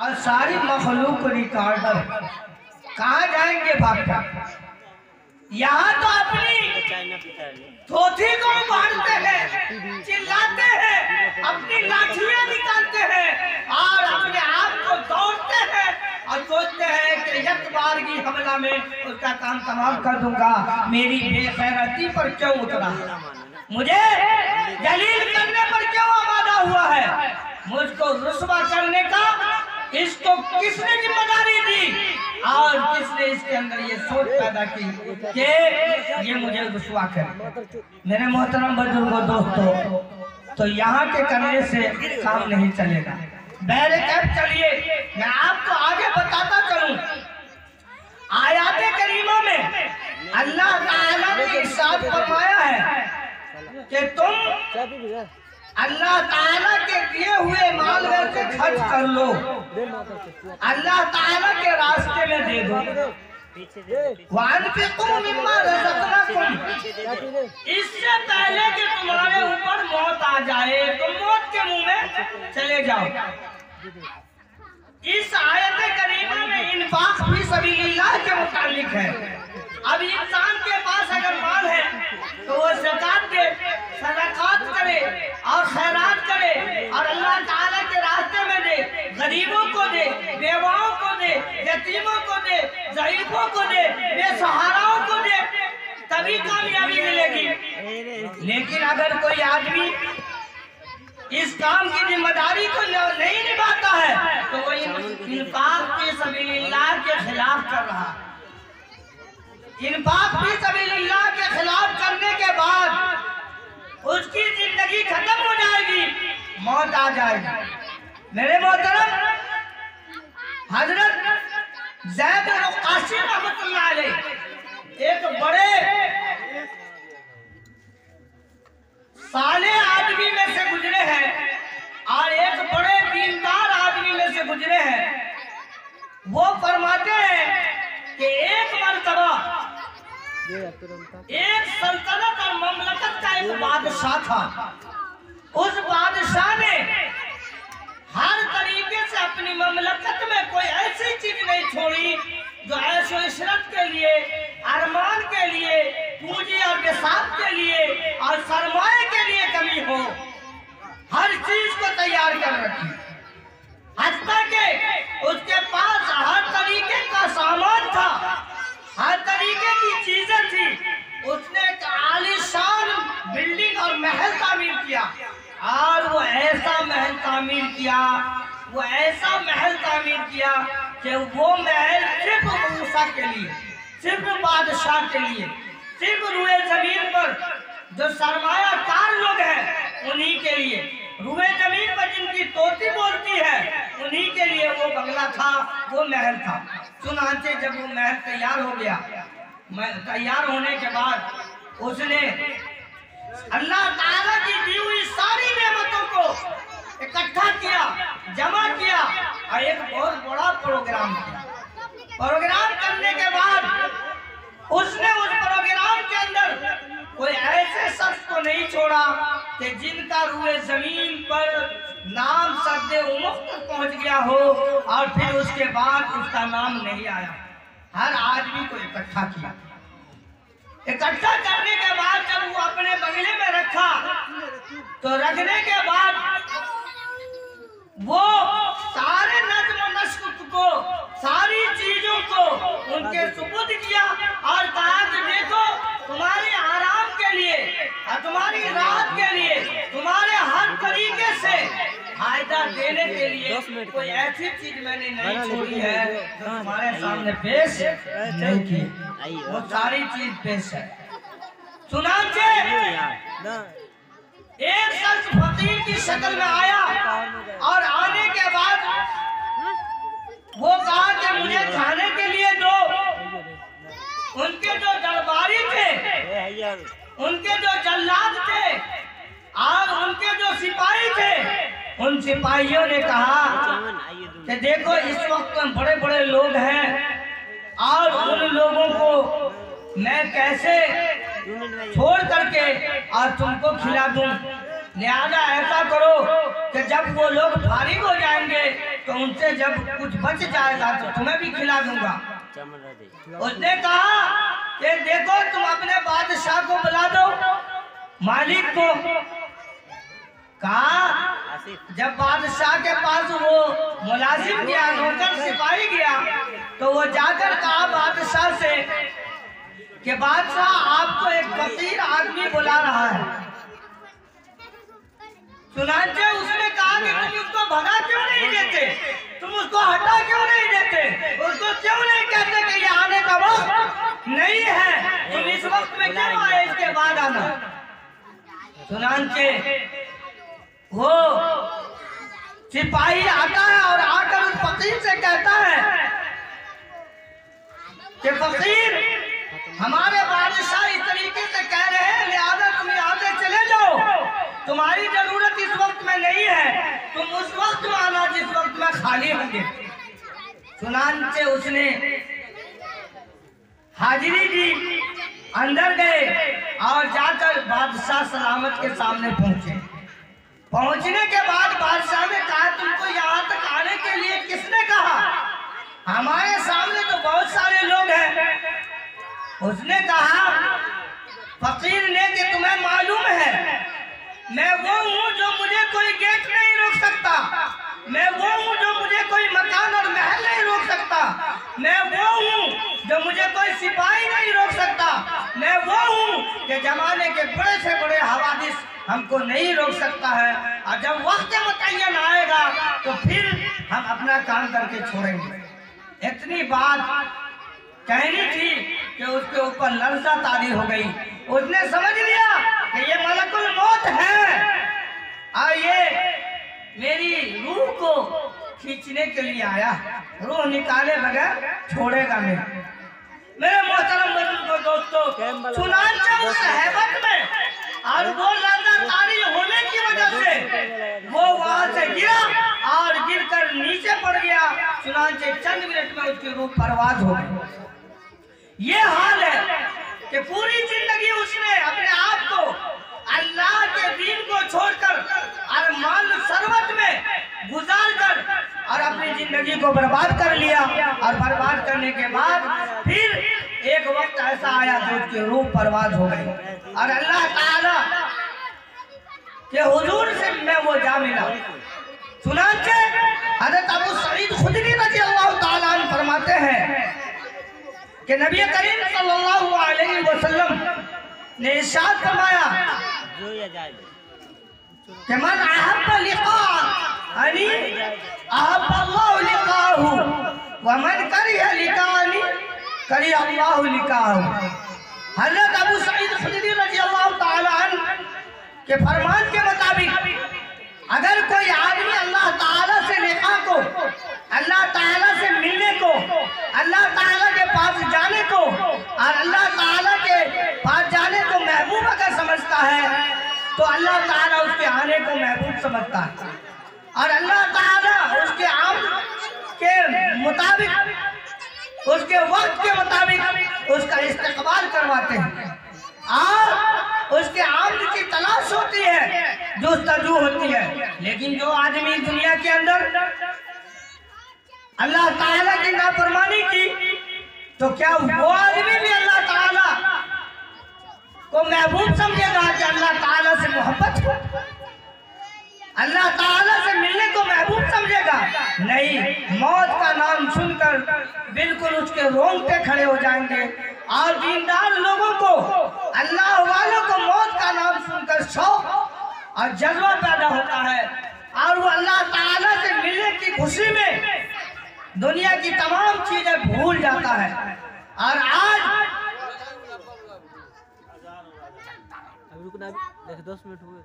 और सारी मखलूक रिकॉर्डर कहाँ जाएंगे भागकर। यहाँ तो अपनी थोथी को मारते हैं, चिल्लाते हैं, अपनी लाठियां निकालते हैं और अपने आप को दौड़ते हैं और सोचते हैं कि एक बार की हमला में उसका काम तमाम कर दूंगा। मेरी बेगैरती पर क्यों उतरा, मुझे जलील करने पर क्यों आमादा हुआ है, मुझको रुस्वा करने का इसको किसने जिम्मेदारी दी और किसने इसके अंदर ये सोच पैदा की कि ये मुझे रुस्वा करे। मेरे मोहतरम बुजुर्गों दोस्तों, तो यहाँ के करने से काम नहीं चलेगा। बहरे कैब चलिए, मैं आपको आगे बताता चलूं। आयाते करीमा में अल्लाह ताला ने इरशाद फरमाया है कि तुम अल्लाह ताला के दिए हुए माल में से खर्च कर लो, अल्लाह ताला के रास्ते में दे दो। इससे पहले कि तुम्हारे ऊपर मौत आ जाए तुम मौत के मुंह में चले जाओ। इस आयत करीमा में इन्फाक फी सबीलिल्लाह के मुतालिक है। अब इंसान के पास अगर माल है तो वो ज़कात दे, सदक़ात करे और खैरात करे और अल्लाह ताला के रास्ते में दे, गरीबों को दे, बेवाओं को दे, यतीमों को दे, ज़ईफ़ों को दे, बेसहाराओं को दे, तभी कामयाबी मिलेगी। लेकिन अगर कोई आदमी इस काम की जिम्मेदारी को नहीं निभाता है तो वो इन्फाक फी सबीलिल्लाह के खिलाफ कर रहा है। इन्फाक फी सबीलिल्लाह के खिलाफ करने के बाद उसकी जिंदगी खत्म हो जाएगी, मौत आ जाएगी। मेरे मोहतरम हजरत ज़ैद क़ासिम रहमतुल्लाह अलैह एक बड़े साले आदमी में से गुजरे हैं और एक बड़े दीनदार आदमी में से गुजरे हैं। वो फरमाते हैं कि एक मर्तबा एक सल्तनत और ममलकत का एक बादशाह था। उस बादशाह ने हर तरीके से अपनी ममलकत में कोई ऐसी चीज नहीं छोड़ी जो ऐशो इशरत के लिए, अरमान के लिए, पूंजी और बेसात के लिए और सरमाए के लिए कमी हो। हर चीज को तैयार कर रखी, हत्ता के उसके पास हर तरीके का सामान था, हर तरीके की चीजें थी। उसने एक आलीशान बिल्डिंग और महल तामीर किया और वो ऐसा महल तामीर किया, वो ऐसा महल तामीर किया कि वो महल सिर्फ मूसा के लिए, सिर्फ बादशाह के लिए, सिर्फ रुए जमीन पर जो सरमायाकार लोग हैं उन्हीं के लिए, रुए जमीन पर जिनकी तोती बोलती है उन्हीं के लिए वो बंगला था, वो महल था। चुनांचे जब वो महल तैयार हो गया, तैयार होने के बाद उसने अल्लाह ताला की दी हुई सारी नेमतों को इकट्ठा किया, जमा किया और एक बहुत बड़ा प्रोग्राम किया। प्रोग्राम करने के बाद उसने उस प्रोग्राम के अंदर कोई ऐसे शख्स को नहीं छोड़ा कि जिनका रुए जमीन पर नाम सद्दे उमुख तक पहुंच गया हो और फिर उसके बाद उसका नाम नहीं आया। हर आदमी को इकट्ठा किया। इकट्ठा करने के बाद जब वो अपने बंगले में रखा तो रखने के बाद वो सारे नज़्म व नस्क को, सारी चीजों को उनके सुपुर्द किया और कहा कि देखो तुम्हारे आराम के लिए और तुम्हारी राहत के लिए, तुम्हारे हर तरीके से फायदा देने के लिए कोई ऐसी चीज मैंने नहीं छोड़ी है जो तुम्हारे सामने पेश नहीं की। वो सारी चीज पेश है। चुनांचे एक शख्स फकीर की शक्ल में आया और आने के बाद वो कहा कि मुझे खाने के लिए दो। उनके जो दरबारी थे, उनके जो जल्लाद थे और उनके जो सिपाही थे, उन सिपाहियों ने कहा कि देखो इस वक्त बड़े बड़े लोग हैं और उन लोगों को मैं कैसे छोड़ करके और तुमको खिला दूं। लिहाजा ऐसा करो कि जब वो लोग फारिग हो जाएंगे तो उनसे जब कुछ बच जाएगा तो तुम्हें भी खिला दूंगा। उसने कहा कि देखो तुम अपने बादशाह को बुला दो, मालिक को। कहा जब बादशाह के पास वो मुलाजिम गया, नौकर सिपाही गया, तो वो जाकर कहा बादशाह से कि बादशाह आपको एक फकीर आदमी बुला रहा है। चुनांचे उसने कहा कि तुम उसको भगा क्यों नहीं देते, तुम उसको हटा क्यों नहीं देते, उसको क्यों नहीं कहते कि ये आने का वक्त नहीं है, तुम इस वक्त में क्यों आए, इसके बाद आना। चुनांचे वो सिपाही आता है और आकर उस फकीर से कहता है कि फकीर हमारे बादशाह इस तरीके से कह रहे हैं, लिहाजा तुम यहाँ से चले जाओ, तुम्हारी जरूरत इस वक्त में नहीं है, तुम उस वक्त में आना जिस वक्त में खाली होंगे। चुनांचे उसने हाजिरी दी, अंदर गए और जाकर बादशाह सलामत के सामने पहुंचे। पहुंचने के बाद बादशाह ने कहा तुमको यहाँ तक आने के लिए किसने कहा, हमारे सामने तो बहुत सारे लोग हैं। उसने कहा फकीर ने कि तुम्हें मालूम है मैं वो हूँ जो मुझे कोई गेट नहीं रोक सकता, मैं वो हूँ जो मुझे कोई मकान और महल नहीं रोक सकता, मैं वो हूँ जो मुझे कोई सिपाही नहीं रोक सकता, मैं वो हूँ कि जमाने के बड़े से बड़े हवादिस हमको नहीं रोक सकता है, और जब वक्त मुतय्यन आएगा तो फिर हम अपना काम करके छोड़ेंगे। इतनी बात कहनी थी कि उसके ऊपर लर्जा तारी हो गई। उसने समझ लिया कि ये मलकुल मौत है और ये मेरी रूह को खींचने के लिए आया, रूह निकाले बगैर छोड़ेगा नहीं। मेरे मोहतरम बुजुर्गों दोस्तों, चुनांचे उस हैबत में और वो लर्जा तारी होने की वजह से वो वहां से गिरा और गिरकर नीचे पड़ गया। चुनांचे चंद मिनट में उसकी रूह परवाज हो गई। ये हाल है कि पूरी जिंदगी उसने अपने आप को अल्लाह के दीन को छोड़कर और माल सरवत में गुजार कर और अपनी जिंदगी को बर्बाद कर लिया, और बर्बाद करने के बाद फिर एक वक्त ऐसा आया कि उसकी रूह परवाज हो गई और अल्लाह ताला के हुजूर से मैं वो जा मिला। चुनांचे हज़रत अबू सईद खुदरी रज़ियल्लाहु ताला अन्हु फरमाते हैं कि नबी करीम सल्लल्लाहु अलैहि वसल्लम ने इरशाद फरमाया कि मन अहब्ब लिक़ाअनी अहब्ब अल्लाहु लिक़ाअहु व मन करिह लिक़ाअनी करिह अल्लाहु लिक़ाअहु। हज़रत अबू सईद खुदरी रज़ियल्लाहु ताला अन्हु के फरमान के मुताबिक अगर कोई आदमी अल्लाह ताला से लिक़ा को, अल्लाह ताला से मिलने को, अल्लाह ताला के पास जाने को और अल्लाह ताला के पास जाने को महबूब अगर समझता है तो अल्लाह ताला उसके आने को महबूब समझता है, और अल्लाह ताला उसके आमद के मुताबिक, उसके वक्त के मुताबिक उसका इस्तकबाल करवाते हैं और उसके आमद की तलाश होती है, जुस्तजू होती है। लेकिन जो आदमी दुनिया के अंदर अल्लाह ताला की नाफरमानी की तो क्या वो आदमी भी अल्लाह ताला को महबूब समझेगा कि अल्लाह ताला से मोहब्बत हो, अल्लाह ताला से मिलने को महबूब समझेगा? नहीं, मौत का नाम सुनकर बिल्कुल उसके रोंगटे खड़े हो जाएंगे। और दीनदार लोगों को, अल्लाह वालों को मौत का नाम सुनकर शौक और जज्बा पैदा होता है और वो अल्लाह ताला से मिलने की खुशी में दुनिया की तमाम चीजें भूल जाता है। और आज अभी रुकना, 10 मिनट हुए।